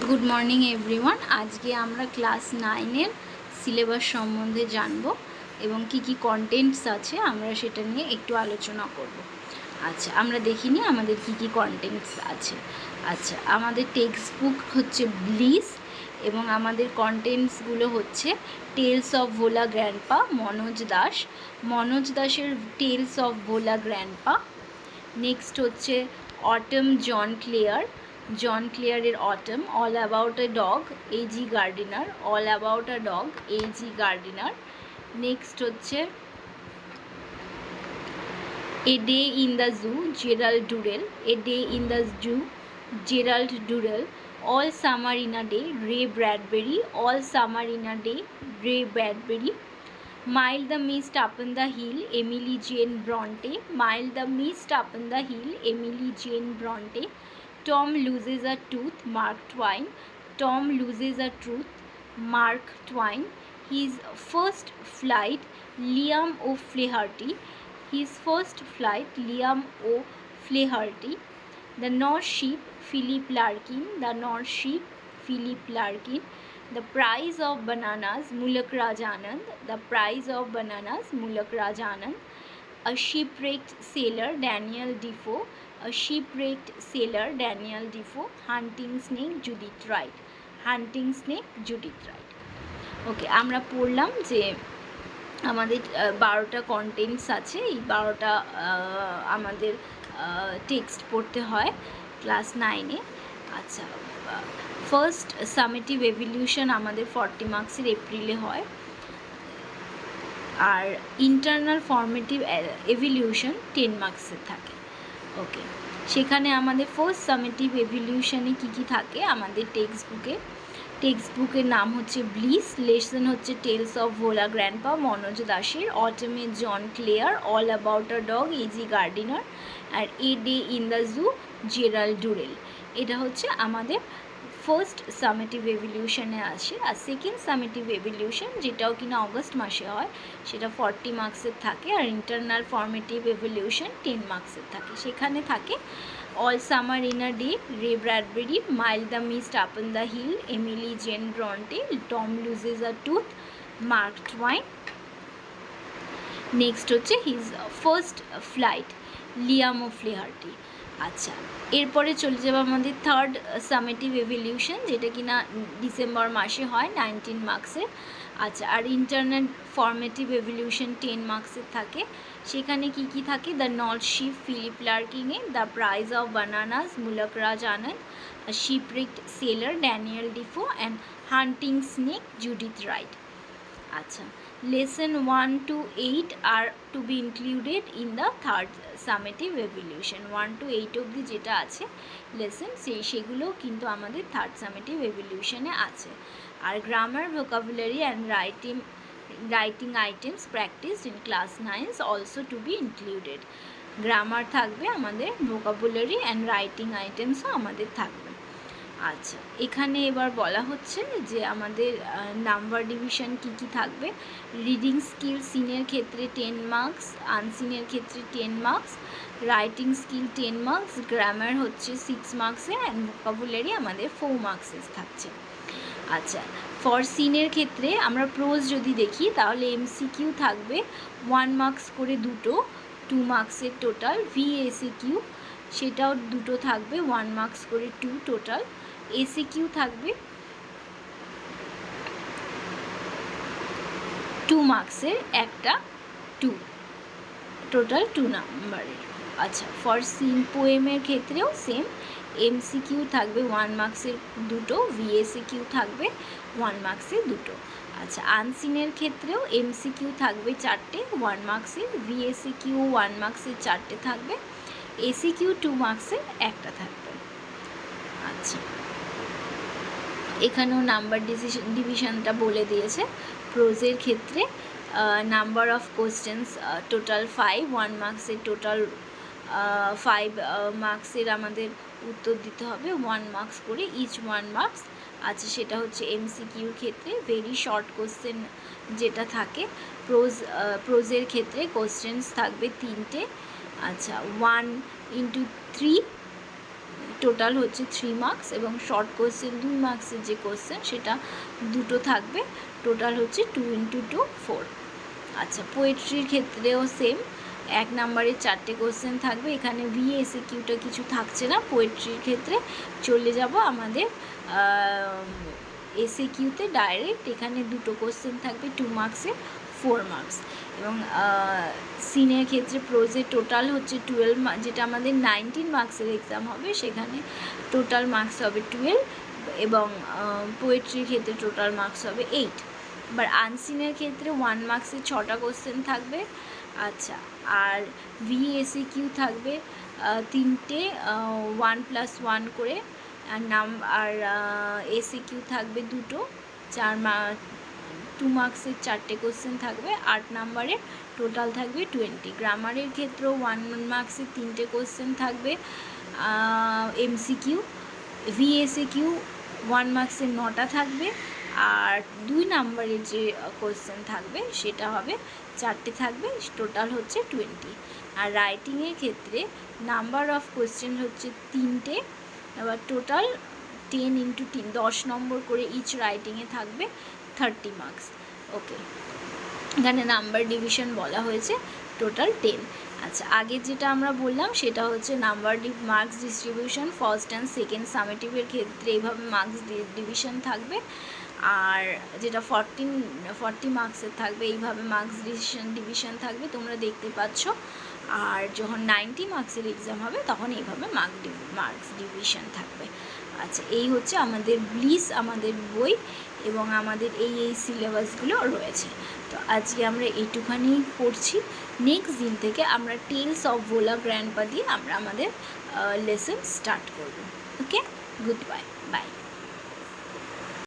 Good morning everyone. আজকে আমরা class 9-এর syllabus সম্বন্ধে জানব এবং কি কি কন্টেন্টস আছে আমরা সেটা নিয়ে একটু আলোচনা করব। আচ্ছা, আমরা দেখিনি আমাদের কি কি কন্টেন্টস আছে। আচ্ছা, আমাদের টেক্সট বুক হচ্ছে ব্লিস এবং আমাদের কন্টেন্টসগুলো হচ্ছে tales of Bhola grandpa, Manoj দাসের tales of Bhola grandpa. Next হচ্ছে অটম জন ক্লেয়ারের autumn, all about a dog A.G. Gardiner, all about a dog A.G. Gardiner. Next হচ্ছে a day in the zoo Gerald Durrell, a day in the zoo Gerald Durrell, all summer in a day Ray Bradbury, all summer in a day Ray Bradbury. Mile the Mist Upon the Hill, Emily Jane Bronte, Mile the Mist Upon the Hill, Emily Jane Bronte. Tom Loses a Tooth, Mark Twain, Tom Loses a Tooth, Mark Twain. His First Flight, Liam O'Flaherty, His First Flight, Liam O'Flaherty. The North Ship, Philip Larkin, The North Ship, Philip Larkin. The Price of Bananas, Mulak Raj Anand, The Price of Bananas, Mulak Raj Anand. A Shipwrecked Sailor, Daniel Defoe, A Shipwrecked Sailor, Daniel Defoe. Hunting Snake, Judith Wright, Hunting Snake, Judith Wright. ওকে, আমরা পড়লাম যে আমাদের 12টা contents আছে। এই 12টা আমাদের text পড়তে হয় class 9-এ। আচ্ছা, ফার্স্ট সামেটিভ এভলিউশন আমাদের 40 মার্কসের এপ্রিলে হয়, আর ইন্টারনাল ফর্মেটিভ এভলিউশন 10 মার্কসের থাকে। ওকে, সেখানে আমাদের ফার্স্ট সামেটিভ এভলিউশনে কী কী থাকে আমাদের টেক্সট বুকের নাম হচ্ছে ব্লিস, লেসন হচ্ছে tales of Bhola grandpa Manoj দাসের, অটমে John Clare, all about a dog A.G. Gardiner, আর a day in the zoo Gerald Durrell. এটা হচ্ছে আমাদের ফার্স্ট সামেটিভ এভলিউশনে আসে। আর সেকেন্ড সামেটিভ এভলিউশন, যেটাও কিনা অগস্ট মাসে হয়, সেটা 40 মার্কসের থাকে। আর ইন্টারনাল ফর্মেটিভ এভলিউশন 10 মার্কসের থাকে। সেখানে থাকে all summer in a day Ray Bradbury, mile the mist upon the hill Emily Jane Bronte, Tom loses a tooth Mark Twain. Next হচ্ছে his first flight Liam O'Flaherty. আচ্ছা, এরপরে চলে যাবে আমাদের থার্ড সামেটিভ এভলিউশন, যেটা কিনা December মাসে হয়, 19 মার্কসের। আচ্ছা, আর ইন্টারনাল ফর্মেটিভ এভলিউশন 10 মার্কসের থাকে। সেখানে কি কি থাকে? দ্য নর্থ শিপ ফিলিপ লার্কিংয়ে, the prize of bananas Mulk Raj Anand, shipwrecked sailor Daniel Defoe, and hunting snake Judith Wright. আচ্ছা, lesson 1 to 8 are to be included in the third summative evaluation. 1 to 8 অবধি যেটা আছে লেসন, সেগুলো কিন্তু আমাদের থার্ড সামেটিভ এভলিউশনে আছে। আর grammar, vocabulary and writing items practice in class 9 also to be included. Grammar থাকবে আমাদের, ভোকাবুলারি অ্যান্ড রাইটিং আইটেমসও আমাদের থাকবে। আচ্ছা, এখানে এবার বলা হচ্ছে যে আমাদের নাম্বার ডিভিশন কি কি থাকবে। রিডিং স্কিল সিনের ক্ষেত্রে 10 মার্কস, আনসিনের ক্ষেত্রে 10 marks, writing skill 10 marks, grammar হচ্ছে 6 মার্কসের, অ্যান্ড ভোকাবুলারি আমাদের 4 মার্কসের থাকছে। আচ্ছা, ফর সিনের ক্ষেত্রে আমরা প্রোজ যদি দেখি তাহলে MCQ থাকবে 1 মার্কস করে দুটো, 2 মার্কসের টোটাল। VACQ সেটাও দুটো থাকবে, 1 মার্কস করে 2 টোটাল। ACQ থাকবে 2 মার্কসের একটা, 2 টোটাল 2 নাম্বারের। আচ্ছা, ফর সিন পোয়েমের ক্ষেত্রেও সেম, MCQ থাকবে 1 মার্কসের দুটো, VACQ থাকবে 1 মার্কসের দুটো। আচ্ছা, আনসিনের ক্ষেত্রেও MCQ থাকবে 4টে, 1 মার্কসের, VACQ 1 মার্কসের 4টে থাকবে, ACQ 2 মার্কসের একটা থাকবে। আচ্ছা, এখানেও নাম্বার ডিভিশনটা বলে দিয়েছে। প্রোজের ক্ষেত্রে নাম্বার অফ কোশ্চেন্স টোটাল 5, 1 মার্কসের টোটাল 5 মার্কসের আমাদের উত্তর দিতে হবে, 1 মার্কস করে ইচ 1 মার্কস। আচ্ছা, সেটা হচ্ছে MCQর ক্ষেত্রে ভেরি শর্ট কোশ্চেন যেটা থাকে। প্রোজের ক্ষেত্রে কোশ্চেন্স থাকবে 3টে। আচ্ছা, 1 into 3 টোটাল হচ্ছে 3 মার্কস, এবং শর্ট কোশ্চেন 2 মার্কসের যে কোশ্চেন সেটা দুটো থাকবে, টোটাল হচ্ছে 2 × 2 4। আচ্ছা, পোয়েট্রির ক্ষেত্রেও সেম, 1 নম্বরের 4টে কোশ্চেন থাকবে। এখানে VSQ-টা কিছু থাকছে না। পোয়েট্রির ক্ষেত্রে চলে যাব আমাদের SAQ-তে ডাইরেক্ট। এখানে দুটো কোশ্চেন থাকবে 2 মার্কসে 4 মার্কস। এবং সিনের ক্ষেত্রে প্রোজে টোটাল হচ্ছে 12, যেটা আমাদের 19 মার্কসের এক্সাম হবে, সেখানে টোটাল মার্কস হবে 12, এবং পোয়েট্রির ক্ষেত্রে টোটাল মার্কস হবে 8। এবার আনসিনের ক্ষেত্রে 1 মার্কসের 6টা কোশ্চেন থাকবে। আচ্ছা, আর VSAQ থাকবে 3টে, 1+1 করে, আর SAQ থাকবে দুটো, 2 মার্কসের 4টে কোশ্চেন থাকবে, 8 নম্বরে টোটাল থাকবে 20। গ্রামারের ক্ষেত্রেও 1 মার্কসের 3টে কোশ্চেন থাকবে, MCQ। VSAQ 1 মার্কসের 9টা থাকবে, আর 2 নম্বরের যে কোশ্চেন থাকবে সেটা হবে 4টে থাকবে, টোটাল হচ্ছে 20। আর রাইটিংয়ের ক্ষেত্রে নাম্বার অফ কোশ্চেন হচ্ছে 3টে, এবার টোটাল 10 × 3, 10 নম্বর করে ইচ রাইটিংয়ে থাকবে, 30 মার্কস। ওকে, এখানে নাম্বার ডিভিশন বলা হয়েছে, টোটাল 10। আচ্ছা, আগে যেটা আমরা বললাম সেটা হচ্ছে marks distribution first and second সামেটিভের ক্ষেত্রে এইভাবে মার্কস ডিভিশন থাকবে, আর যেটা 40 মার্কসের থাকবে এইভাবে মার্কস ডিভিশন থাকবে, তোমরা দেখতে পাচ্ছ। আর যখন 90 মার্কসের এক্সাম হবে তখন এইভাবে মার্কস ডিভিশন থাকবে। আচ্ছা, এই হচ্ছে আমাদের ব্লিস, আমাদের বই, এবং আমাদের এই সিলেবাসগুলো রয়েছে। তো আজকে আমরা এইটুখানি পড়ছি। নেক্সট দিন থেকে আমরা টেলস অফ ভোলা গ্র্যান্ডপা দিয়ে আমরা আমাদের লেসন স্টার্ট করব। ওকে, গুড বাই।